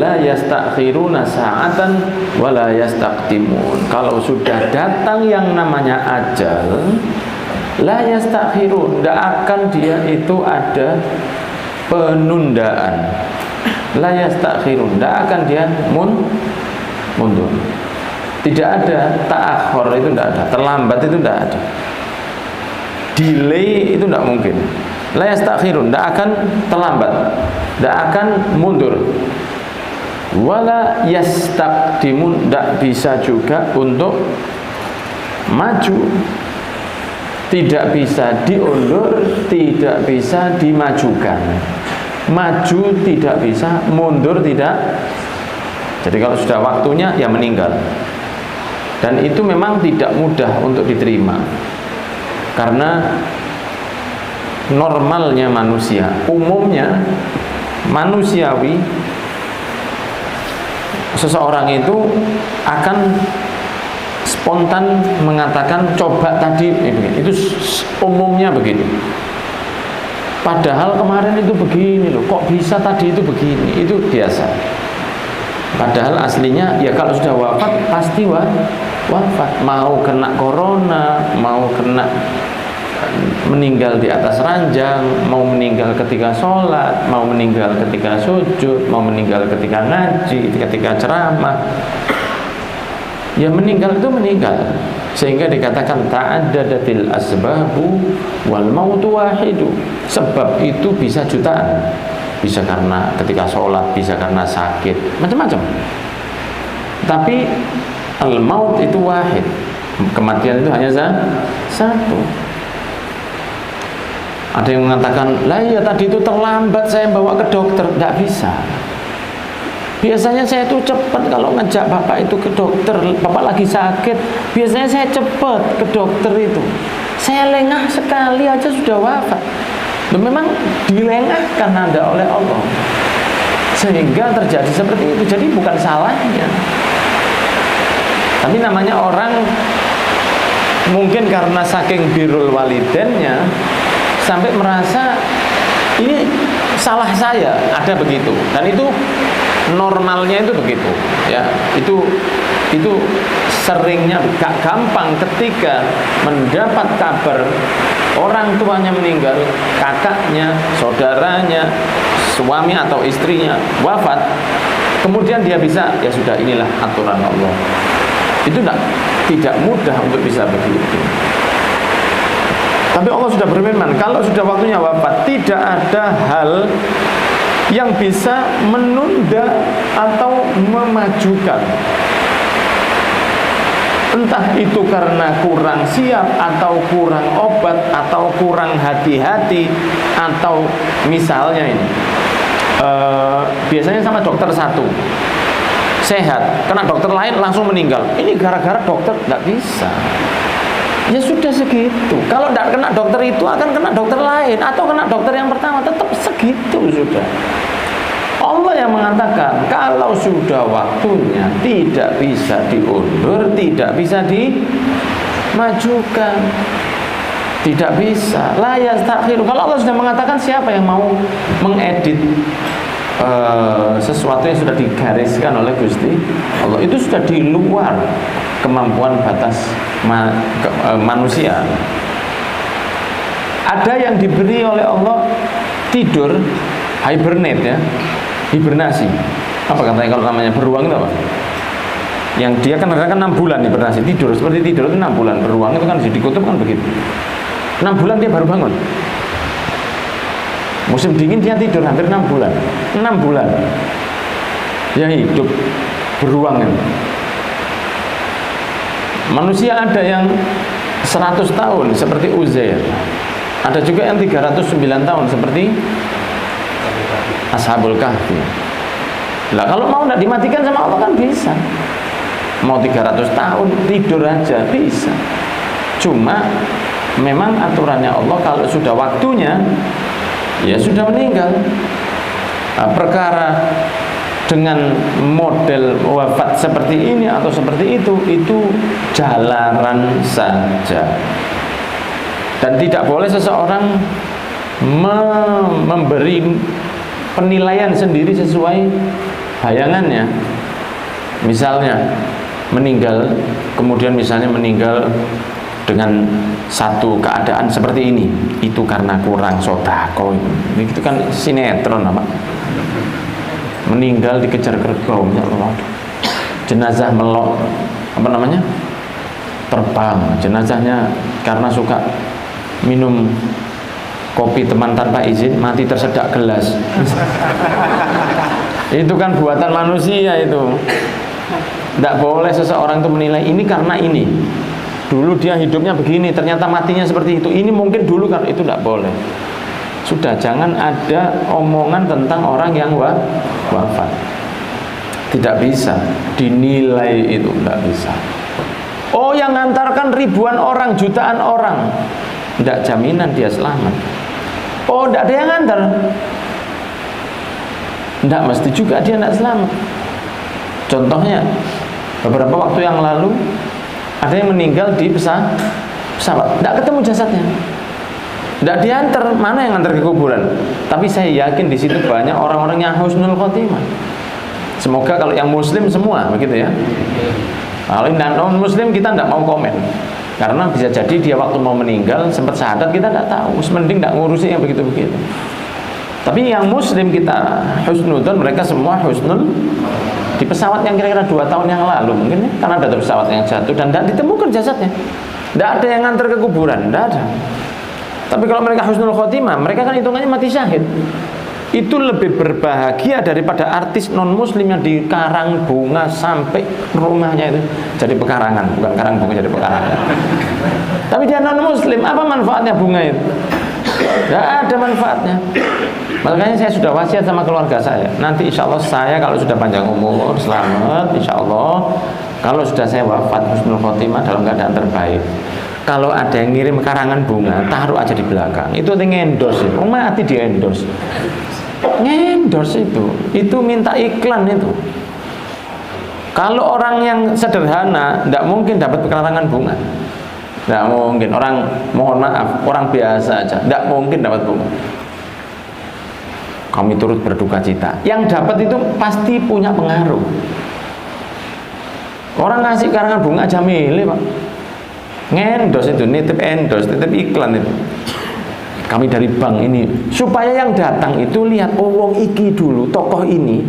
la yastakhiruna sa'atan wa la yastaqdimun. Kalau sudah datang yang namanya ajal, la yastakhirun, tidak akan dia itu ada penundaan. La yastakhirun, tidak akan dia mundur. Tidak ada ta'akhir, itu tidak ada. Terlambat itu tidak ada. Delay itu tidak mungkin. La yastakhirun, tidak akan terlambat, tidak akan mundur. Wala yastaqdimun, tidak bisa juga untuk maju. Tidak bisa diundur, tidak bisa dimajukan. Maju tidak bisa, mundur tidak. Jadi kalau sudah waktunya ya meninggal. Dan itu memang tidak mudah untuk diterima. Karena normalnya manusia, umumnya manusiawi, seseorang itu akan spontan mengatakan coba tadi, itu umumnya begitu. Padahal kemarin itu begini loh, kok bisa tadi itu begini, itu biasa. Padahal aslinya ya kalau sudah wafat pasti wafat. Mau kena corona, mau kena meninggal di atas ranjang, mau meninggal ketika sholat, mau meninggal ketika sujud, mau meninggal ketika ngaji, ketika ceramah, ya meninggal itu meninggal. Sehingga dikatakan ta'addadatil asbabu wal mautu wahidu. Sebab itu bisa jutaan. Bisa karena ketika sholat, bisa karena sakit, macam-macam. Tapi al-maut itu wahid. Kematian itu hanya satu. Ada yang mengatakan, lah ya tadi itu terlambat saya bawa ke dokter. Tidak bisa. Biasanya saya itu cepat kalau ngejak bapak itu ke dokter. Bapak lagi sakit, biasanya saya cepat ke dokter itu. Saya lengah sekali aja sudah wafat. Dan memang dilengahkan Anda oleh Allah, sehingga terjadi seperti itu. Jadi bukan salahnya. Tapi namanya orang mungkin karena saking birrul walidainnya sampai merasa ini salah saya, ada begitu. Dan itu normalnya itu begitu, ya. Itu seringnya gak gampang ketika mendapat kabar orang tuanya meninggal, kakaknya, saudaranya, suami atau istrinya wafat, kemudian dia bisa, ya sudah inilah aturan Allah. Itu tidak mudah untuk bisa begitu. Tapi Allah sudah berfirman, kalau sudah waktunya wafat, tidak ada hal yang bisa menunda atau memajukan. Entah itu karena kurang siap, atau kurang obat, atau kurang hati-hati, atau misalnya ini biasanya sama dokter satu sehat, kena dokter lain langsung meninggal. Ini gara-gara dokter, nggak bisa. Ya sudah segitu. Kalau tidak kena dokter itu akan kena dokter lain, atau kena dokter yang pertama, tetap segitu sudah. Allah yang mengatakan kalau sudah waktunya tidak bisa diundur, tidak bisa dimajukan, tidak bisa. La yastakhir. Kalau Allah sudah mengatakan, siapa yang mau mengedit sesuatu yang sudah digariskan oleh Gusti Allah? Itu sudah di luar kemampuan batas manusia. Ada yang diberi oleh Allah tidur, hibernate ya, hibernasi. Apa katanya kalau namanya beruang itu apa? Yang dia kan kadang-kadang 6 bulan hibernasi, tidur seperti tidur itu 6 bulan. Beruang itu kan di kutub kan begitu. 6 bulan dia baru bangun. Musim dingin dia tidur hampir 6 bulan. 6 bulan dia hidup, beruang itu. Manusia ada yang 100 tahun seperti Uzair. Ada juga yang 309 tahun seperti Ashabul Kahfi. Lah kalau mau tidak dimatikan sama Allah kan bisa. Mau 300 tahun tidur aja bisa. Cuma memang aturannya Allah kalau sudah waktunya ya sudah meninggal. Nah, perkara dengan model wafat seperti ini atau seperti itu jalanan saja. Dan tidak boleh seseorang memberi penilaian sendiri sesuai bayangannya misalnya meninggal, kemudian misalnya meninggal dengan satu keadaan seperti ini, itu karena kurang sodako. Ini itu kan sinetron apa? Meninggal dikejar kerbau, jenazah melok, apa namanya? Terbang, jenazahnya karena suka minum kopi teman tanpa izin, mati tersedak gelas. Itu kan buatan manusia itu. Tidak boleh seseorang itu menilai ini karena ini. Dulu dia hidupnya begini, ternyata matinya seperti itu. Ini mungkin dulu kan, itu tidak boleh. Sudah, jangan ada omongan tentang orang yang wafat. Tidak bisa dinilai itu, tidak bisa. Oh, yang ngantarkan ribuan orang, jutaan orang, tidak jaminan dia selamat. Oh, tidak ada yang ngantar, tidak mesti juga dia tidak selamat. Contohnya, beberapa waktu yang lalu ada yang meninggal di pesawat, tidak ketemu jasadnya, tidak diantar. Mana yang ngantar ke kuburan? Tapi saya yakin di situ banyak orang-orang yang husnul khotimah. Semoga kalau yang muslim semua begitu ya. Kalau non muslim kita tidak mau komen, karena bisa jadi dia waktu mau meninggal sempat syahadat, kita tidak tahu. Mending tidak ngurusi yang begitu-begitu. Tapi yang muslim kita husnudon, mereka semua husnul. Di pesawat yang kira-kira 2 tahun yang lalu mungkin ya, karena ada pesawat yang jatuh dan tidak ditemukan jasadnya, tidak ada yang ngantar ke kuburan, tidak ada. Tapi kalau mereka husnul khotimah, mereka kan hitungannya mati syahid. Itu lebih berbahagia daripada artis non muslim yang di karang bunga sampai rumahnya itu jadi pekarangan, bukan karang bunga jadi pekarangan. Tapi dia non muslim, apa manfaatnya bunga itu? Tidak ada manfaatnya. Makanya saya sudah wasiat sama keluarga saya, nanti insya Allah saya kalau sudah panjang umur, selamat, insya Allah kalau sudah saya wafat husnul khotimah dalam keadaan terbaik, kalau ada yang ngirim karangan bunga, taruh aja di belakang. Itu endorse, mati di endorse. Endorse itu minta iklan itu. Kalau orang yang sederhana tidak mungkin dapat karangan bunga, tidak mungkin. Orang, mohon maaf, orang biasa aja tidak mungkin dapat bunga. Kami turut berduka cita. Yang dapat itu pasti punya pengaruh. Orang ngasih karangan bunga aja milih, Pak. Endorse itu, nitip endorse, nitip iklan itu. Kami dari bank ini, supaya yang datang itu lihat, oh wong iki dulu, tokoh ini,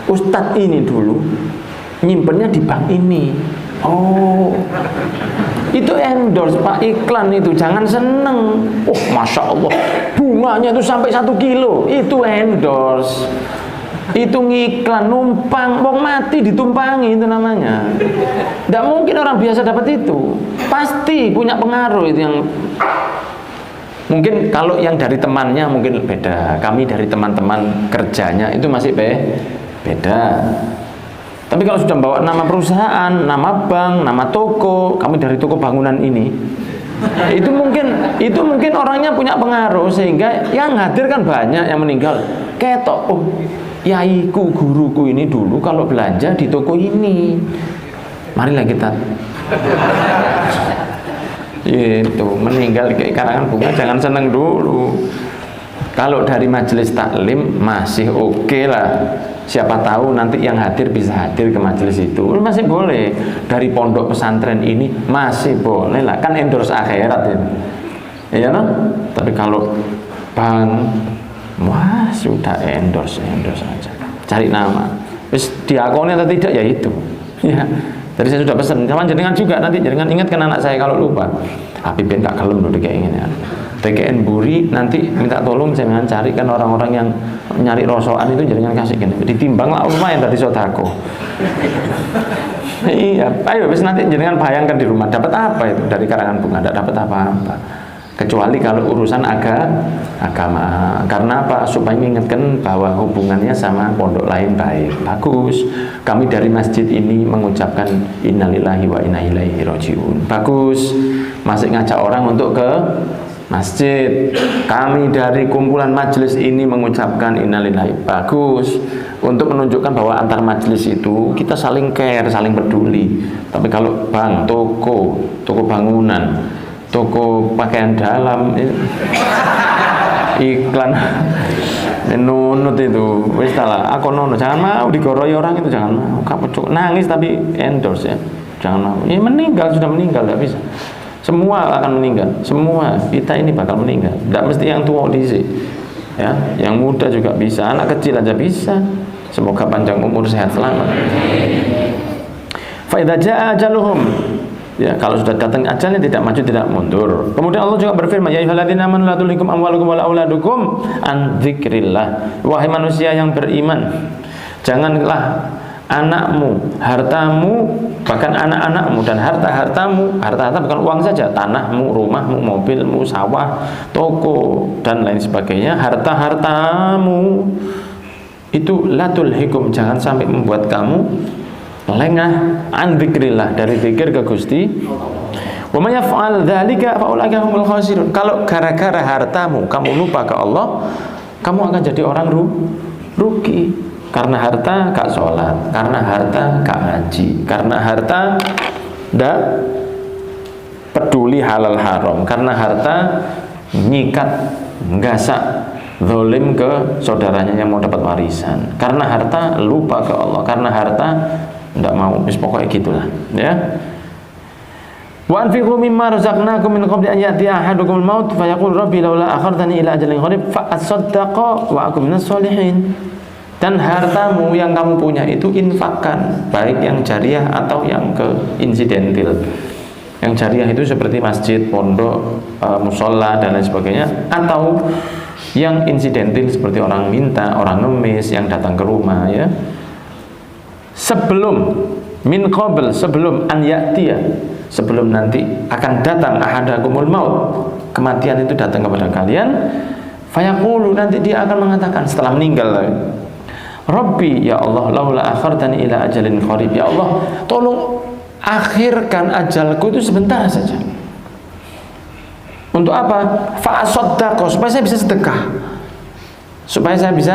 ustadz ini dulu nyimpennya di bank ini. Oh, itu endorse Pak, iklan itu. Jangan seneng, oh masya Allah bunganya itu sampai 1 kilo, itu endorse. Itu ngiklan, numpang, wong mati ditumpangi, itu namanya. Tidak mungkin orang biasa dapat itu, pasti punya pengaruh itu. Yang mungkin kalau yang dari temannya mungkin beda, kami dari teman-teman kerjanya itu masih beda. Tapi kalau sudah bawa nama perusahaan, nama bank, nama toko, kami dari toko bangunan ini, itu mungkin orangnya punya pengaruh sehingga yang hadir kan banyak, yang meninggal ketok, oh yaiku, guruku ini dulu kalau belanja di toko ini, marilah kita itu meninggal di karangan bunga, jangan seneng dulu. Kalau dari majelis taklim masih oke lah, siapa tahu nanti yang hadir bisa hadir ke majelis itu, masih boleh. Dari pondok pesantren ini masih boleh lah, kan endorse akhirat itu, ya no? Tapi kalau bank, wah sudah endorse aja, cari nama, terus diakoni atau tidak ya itu, ya. Jadi saya sudah pesan, sama jenengan juga nanti jenengan ingatkan anak saya kalau lupa. Habib ben gak kelem loh kayak gini ya. TKN Buri nanti minta tolong jangan carikan orang-orang yang nyari rosokan itu, jangan kasih gini. Ditimbang lah lumayan dari sodako. Iya, ayo bis nanti jangan bayangkan di rumah dapat apa itu dari karangan bunga, tidak dapat apa-apa. Kecuali kalau urusan agama. Karena apa? Supaya mengingatkan bahwa hubungannya sama pondok lain baik. Bagus. Kami dari masjid ini mengucapkan innalillahi wa inna ilaihi rajiun. Bagus. Masih ngajak orang untuk ke masjid. Kami dari kumpulan majelis ini mengucapkan innalillahi. Bagus. Untuk menunjukkan bahwa antar majelis itu kita saling care, saling peduli. Tapi kalau bank, toko bangunan, toko pakaian dalam iklan nunut itu wis lah aku nono, jangan mau digoroi orang itu, jangan mau. Kamu nangis tapi endorse ya, jangan mau. Ya meninggal, sudah meninggal, tidak bisa. Semua akan meninggal, semua kita ini bakal meninggal. Tidak mesti yang tua diisi, ya, yang muda juga bisa, anak kecil aja bisa. Semoga panjang umur, sehat, selamat. Fa idza jaa ajaluhum, ya, kalau sudah datang ajalnya tidak maju tidak mundur. Kemudian Allah juga berfirman, ya ayyuhalladzina amanu la tulhikum amwalukum wala auladukum an dzikrillah. Wahai manusia yang beriman, janganlah anakmu, hartamu, bahkan anak-anakmu dan harta-hartamu, harta-harta bukan uang saja, tanahmu, rumahmu, mobilmu, sawah, toko dan lain sebagainya, harta-hartamu itu la tulhikum, jangan sampai membuat kamu lengah an dzikrillah, dari zikir ke Gusti. Wa may yaf'al dzalika fa ulaika humul khasirun. Kalau gara-gara hartamu kamu lupa ke Allah, kamu akan jadi orang rugi. Karena harta gak sholat, karena harta gak ngaji, karena harta ndak peduli halal haram, karena harta nyikat, nggasak zalim ke saudaranya yang mau dapat warisan, karena harta lupa ke Allah, karena harta ndak mau, pokoknya gitulah, ya. Wa anfiqu mimma razaqnakum min qabli an ya'tiya ahadukumul maut fa yaqul rabbi laula akhartani ila ajalin qarib fa asaddaqa wa akum minas sholihin. Dan hartamu yang kamu punya itu infakkan, baik yang jariah atau yang ke insidental. Yang jariah itu seperti masjid, pondok, musola dan lain sebagainya, atau yang insidental seperti orang minta, orang ngemis yang datang ke rumah, ya. Sebelum min qabl, sebelum an ya'tiya, sebelum nanti akan datang ahadakumul maut, kematian itu datang kepada kalian, fayaqulu, nanti dia akan mengatakan setelah meninggal, Rabbi, ya Allah, laula akhartani ila ajalin qarib, ya Allah, tolong akhirkan ajalku itu sebentar saja. Untuk apa? Fa asaddaqo, supaya saya bisa sedekah, supaya saya bisa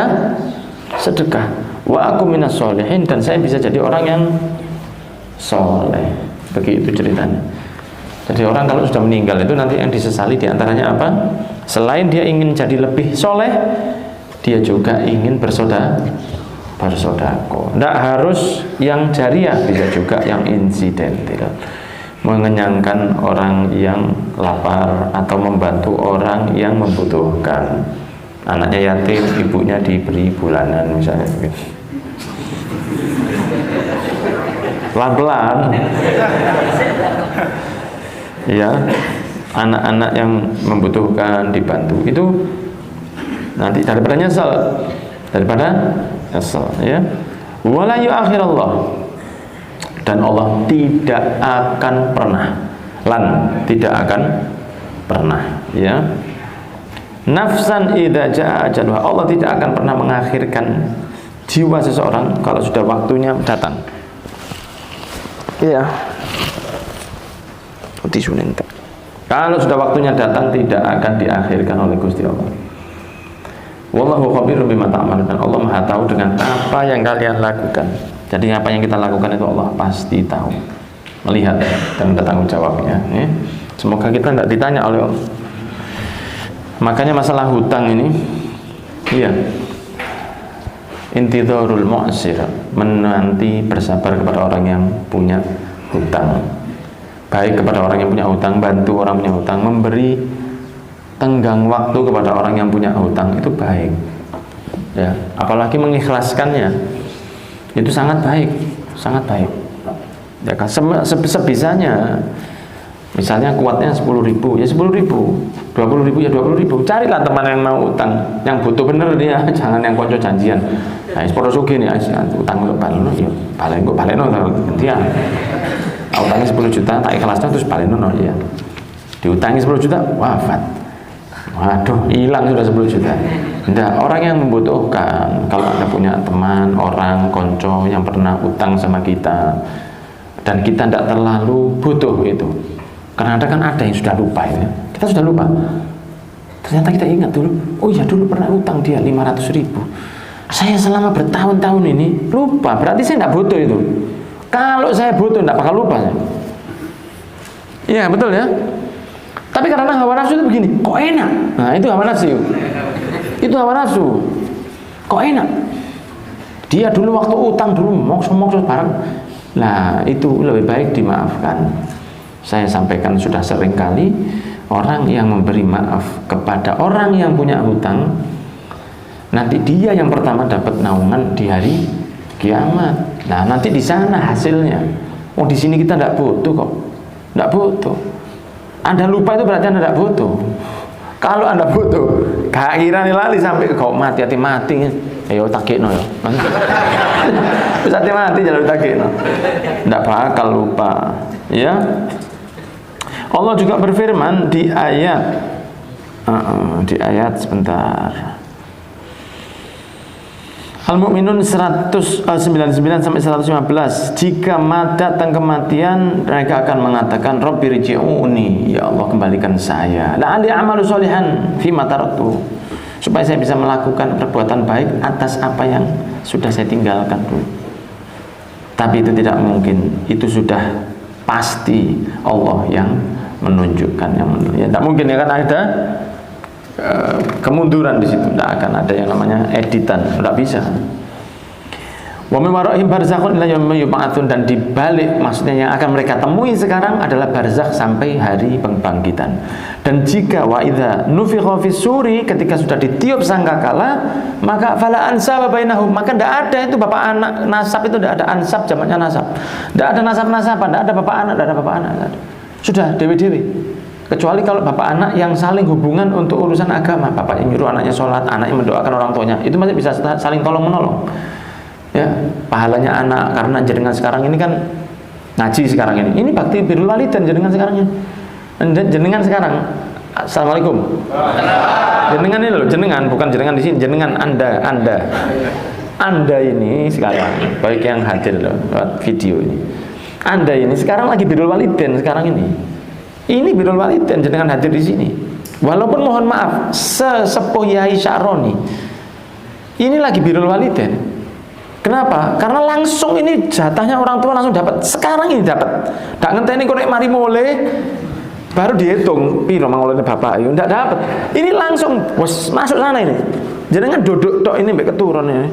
sedekah. Wa aku minas sholihin, dan saya bisa jadi orang yang soleh. Begitu ceritanya. Jadi orang kalau sudah meninggal itu nanti yang disesali diantaranya apa? Selain dia ingin jadi lebih soleh, dia juga ingin bersodako. Tidak harus yang jariah, bisa juga yang insidental, mengenyangkan orang yang lapar atau membantu orang yang membutuhkan. Anaknya yatim, ibunya diberi bulanan misalnya begitu. Pelan-pelan, ya, anak-anak yang membutuhkan dibantu itu nanti daripada nyesel, ya. Wala yu'akhirallah, dan Allah tidak akan pernah, tidak akan pernah, ya. Nafsan idza jaa ajaluha, Allah tidak akan pernah mengakhirkan jiwa seseorang kalau sudah waktunya datang. Iya. Kalau sudah waktunya datang tidak akan diakhirkan oleh Gusti Allah. Wallahu khabirun bima ta'malun, dan Allah Maha tahu dengan apa yang kalian lakukan. Jadi apa yang kita lakukan itu Allah pasti tahu, melihat dan ada tanggung jawabnya, ya. Semoga kita tidak ditanya oleh Allah. Makanya masalah hutang ini, iya, intidharul mu'sir, menanti bersabar kepada orang yang punya hutang, baik kepada orang yang punya hutang, bantu orang punya hutang, memberi tenggang waktu kepada orang yang punya hutang itu baik, ya. Apalagi mengikhlaskannya itu sangat baik, ya kan. Sebisanya, misalnya kuatnya 10.000, ya 10.000, 20.000 ya 20.000. Carilah teman yang mau utang, yang butuh bener dia, jangan yang konco janjian. Nah, seporo sugi nih, utang untuk baleno, ya baleno gantian. Utangnya 10 juta, tak ikhlasnya terus baleno, ya. Diutangi 10 juta, wafat. Waduh, hilang sudah 10 juta. Nah, orang yang membutuhkan, kalau Anda punya teman, orang, konco yang pernah utang sama kita, dan kita tidak terlalu butuh itu. Karena ada yang sudah lupa, ya. Kita sudah lupa. Ternyata kita ingat dulu, oh ya dulu pernah utang dia 500.000. Saya selama bertahun-tahun ini lupa, berarti saya tidak butuh itu. Kalau saya butuh, tidak bakal lupa saya. Iya betul, ya. Tapi karena hawa nafsu itu begini, kok enak? Nah itu hawa nafsu. Itu hawa nafsu. Kok enak? Dia dulu waktu utang dulu mokso-mokso barang. Nah itu lebih baik dimaafkan. Saya sampaikan sudah sering kali, orang yang memberi maaf kepada orang yang punya hutang, nanti dia yang pertama dapat naungan di hari kiamat. Nah nanti di sana hasilnya. Oh di sini kita tidak butuh kok, tidak butuh. Anda lupa itu berarti Anda tidak butuh. Kalau Anda butuh, kira lali sampai kau mati mati. Ayo takikno ya. Bisa mati jangan takikno. Tidak bakal lupa. Ya. Allah juga berfirman di ayat sebentar. Al-Mu'minun 199 sampai 115. Jika datang kematian, mereka akan mengatakan, Rabbi rji'uni, ya Allah kembalikan saya. La'ali a'malu sholihan fima taraktu, supaya saya bisa melakukan perbuatan baik atas apa yang sudah saya tinggalkan dulu. Tapi itu tidak mungkin. Itu sudah pasti Allah yang menunjukkan ya, tidak mungkin ya kan ada kemunduran di situ, tidak akan ada yang namanya editan, tidak bisa. Wa min wara'ihim barzakhun ila yaumi yub'atsun, dan di balik maksudnya yang akan mereka temui sekarang adalah barzakh sampai hari pembangkitan. Dan jika wa idza nufikha fis suri, ketika sudah ditiup sangkakala, maka fala ansaba bainahum, maka tidak ada itu bapak anak nasab, itu tidak ada ansab, jamaknya nasab. Tidak ada nasab-nasaban, tidak ada bapak anak, tidak ada bapak anak, tidak ada. Sudah dewi-dewi. Kecuali kalau bapak anak yang saling hubungan untuk urusan agama, bapak yang nyuruh anaknya sholat, anaknya mendoakan orang tuanya, itu masih bisa saling tolong menolong. Ya, pahalanya anak, karena jenengan sekarang ini kan ngaji sekarang ini bakti birrul walidain jenengan sekarang ini. Jenengan sekarang, assalamualaikum. Jenengan ini loh, jenengan bukan jenengan di sini, jenengan anda ini sekarang, baik yang hadir loh lewat video ini. Anda ini sekarang lagi birrul walidain sekarang ini. Ini birrul walidain jenengan hadir di sini. Walaupun mohon maaf, sesepuh Yai Sya'roni ini lagi birrul walidain. Kenapa? Karena langsung ini jatahnya orang tua langsung dapat. Sekarang ini dapat. Ndak ngenteni kok nek mari mulai baru dihitung piro mangolene bapak yo ndak dapat. Ini langsung wis masuk sana ini. Jenengan duduk tok ini mbek keturun ini.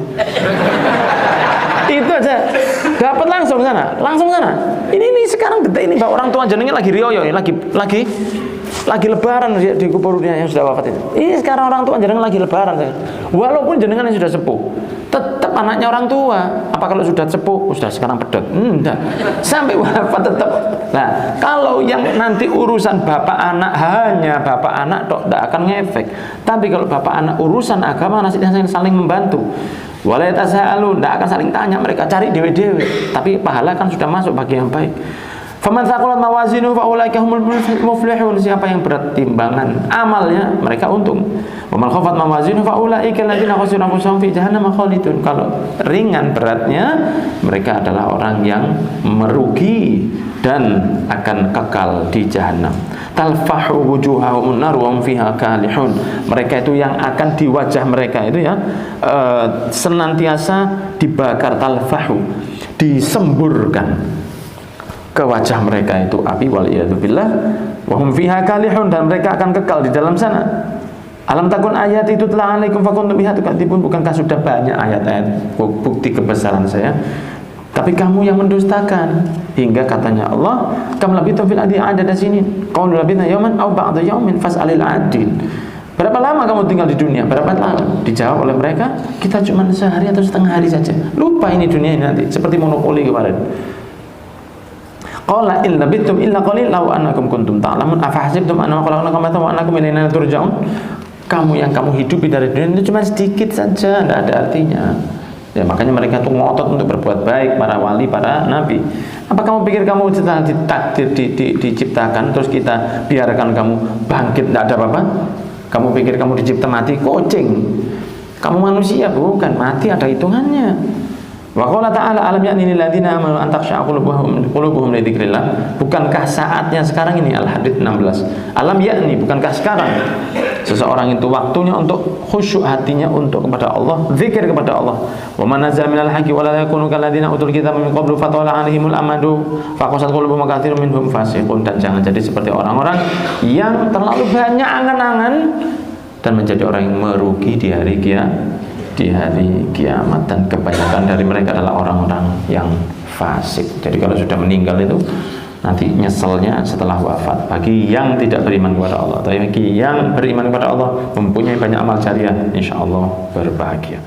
Itu aja dapat langsung sana. Ini sekarang detik ini orang tua jenengan lagi rioyo, lagi lebaran di kuburnya yang sudah wafat itu. Ini sekarang orang tua jenengan lagi lebaran. Walaupun jenengan yang sudah sepuh, tetap anaknya orang tua. Apa kalau sudah sepuh, sudah sekarang pedot? Enggak. Sampai wafat tetap. Nah, kalau yang nanti urusan bapak anak, hanya bapak anak tok tidak akan ngefek. Tapi kalau bapak anak urusan agama, nasibnya saling membantu. Wala yatasaalu, tidak akan saling tanya, mereka cari dewe-dewe. Tapi pahala kan sudah masuk bagi yang baik. Faman thaqulat mawazinu fa ulaika humul muflihun, siapa yang berat timbangan amalnya mereka untung. Wa man khafat mawazinu fa ulaika alladziina khasiru anfusahum fi jahannam khalidun. Kalau ringan beratnya, mereka adalah orang yang merugi dan akan kekal di jahanam. Talfahu wujuhahum nar wa hum fiha kalihun. Mereka itu yang akan di wajah mereka itu ya senantiasa dibakar, talfahu, disemburkan ke wajah mereka itu api, waliyadzubillah, wa hum fiha kalihun, dan mereka akan kekal di dalam sana. Alam takun ayat itu telah alaikum fakuntum biha tukadzibun, bukankah sudah banyak ayat-ayat bukti kebesaran saya, tapi kamu yang mendustakan. Hingga katanya Allah, kam labitum fil ardi adada sinin, qalu labithna yawman aw ba'da yawmin fas'alil adil. Berapa lama kamu tinggal di dunia? Berapa lama? Dijawab oleh mereka, kita cuma sehari atau setengah hari saja. Lupa ini dunia ini nanti, seperti monopoli kemarin. Qala in labithum illa qalil law annakum kuntum ta'lamun afahasibtum annama khalaqnakum abathan wa annakum ilaina turja'un. Kamu yang kamu hidupi dari dunia itu cuma sedikit saja, tidak ada artinya. Ya, makanya mereka tuh ngotot untuk berbuat baik, para wali, para nabi. Apa kamu pikir kamu ditakdir diciptakan terus kita biarkan kamu bangkit tidak ada apa-apa? Kamu pikir kamu dicipta mati, kucing. Kamu manusia, bukan, mati ada hitungannya. Wa qala ta'ala alam ya'ni lil ladzina amanu an takhsha'a qulubuhum li dzikrillah. Bukankah saatnya sekarang ini, Al-Hadid 16. Alam ya'ni, bukankah sekarang seseorang itu waktunya untuk khusyuk hatinya untuk kepada Allah, zikir kepada Allah. Wa man nazala minal haqqi wa la yakunu kalladzina utul kitaba min qablu fatawala 'alaihimul amadu faqasat qulubuhum katsirun minhum fasiqun. Dan jangan jadi seperti orang-orang yang terlalu banyak angan-angan dan menjadi orang yang merugi di hari kiamat, dan kebanyakan dari mereka adalah orang-orang yang fasik. Jadi kalau sudah meninggal itu nanti nyeselnya setelah wafat. Bagi yang tidak beriman kepada Allah, tapi bagi yang beriman kepada Allah mempunyai banyak amal jariah, insya Allah berbahagia.